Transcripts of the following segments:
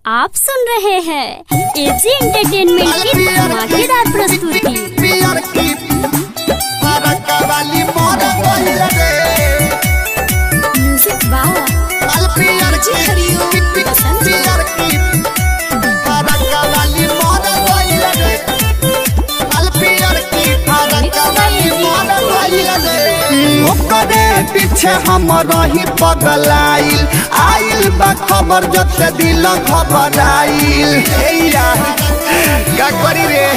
आप सुन रहे हैं एजी एंटरटेनमेंट की धमाकेदार प्रस्तुति। म्यूजिक बाय पीछे हम रही पगलाइल आइल बा खबर जब से दिल घबराइल का करी रे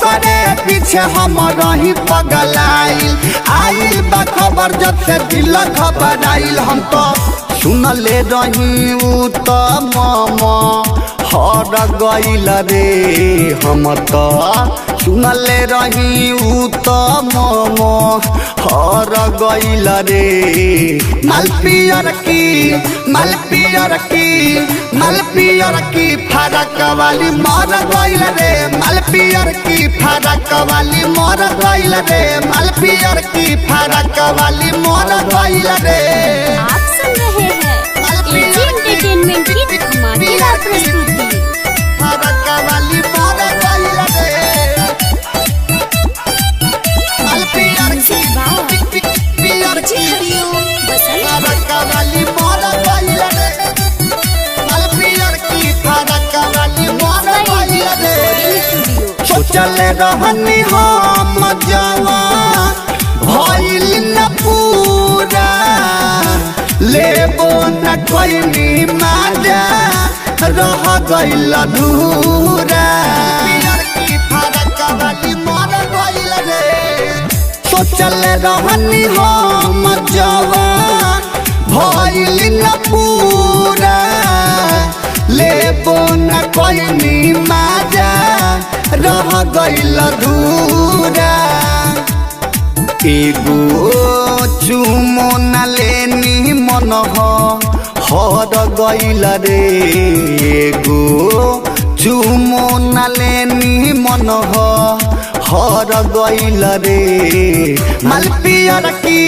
करे पीछे हम रही पगलाइल आइल बा खबर जब से दिल घबराइल। हम तो सुनले रही उ तो मामा हर गइल रे हम तो सुनले रही उ तो मामा हर गइल रे मालपियर की फरक वाली मर गइल रे मालपियर की फरक वाली मर गइल रे मालपियर की फरक वाली मर गइल रे। आप सुन रहे हैं एजी एंटरटेनमेंट की धमाकेदार प्रस्तुति। फरक वाली मर गइल रे मालपियर की पियर की फरक वाली मर गइल रे मालपियर की फरक वाली मर गइल रे। सोचल रहनी हम जवान भइल न पूरा लेबो न कोई माजा रह गइल अधूरा की फरक वाली मर गइल रे। सोचल रहनी हम जवान भइल न पूरा लेबो न कोई माजा रह गइल अधूरा। एगो चुमो न लेनी मन हर गइल रे एगो चुमो न लेनी मन हर गइल रे मालपियर की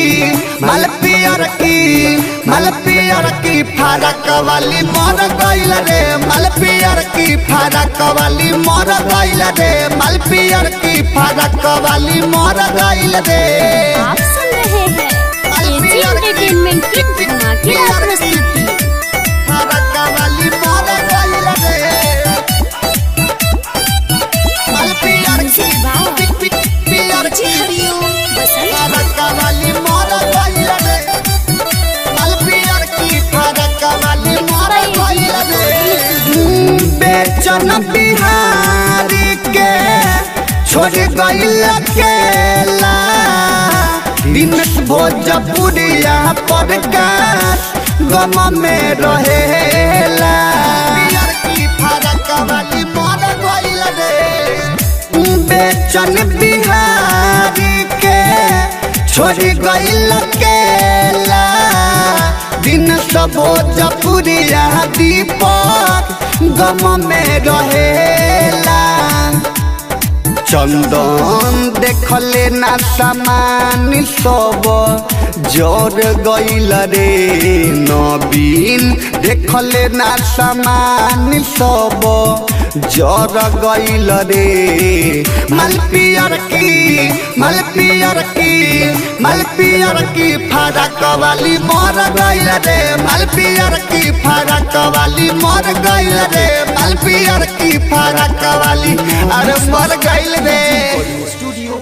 फरक वाली मर गइल रे मालपियर की फरक वाली मर गइल रे मालपियर की फरक वाली मर गइल रे। आप सुन रहे हैं एजी एंटरटेनमेंट की धमाकेदार प्रस्तुति। फरक वाली मर गइल रे मालपियर की पियर की फरक वाली मर गइल रे मालपियर की फरक वाली मर गइल रे। बेचन बिहारी के छोड़ गइल अकेला दिनेश भोजपुरिया पर गम में रहेला पियर की फरक वाली मर गइल रे। बेचन बिहारी के छोड़ गइल अकेला दिनेश भोजपुरिया दीपक गम में रहेला। चंदन देखले ना सामान सब जोर गइल रे नवीन देखले ना सामान सब जोर गइल रे मालपियर की फरक वाली मर गइल रे मालपियर की फरक वाली मर गइल रे मालपियर की फरक वाली अरे मर गइल रे। स्टूडियो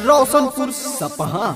रोशनपुर सपहा।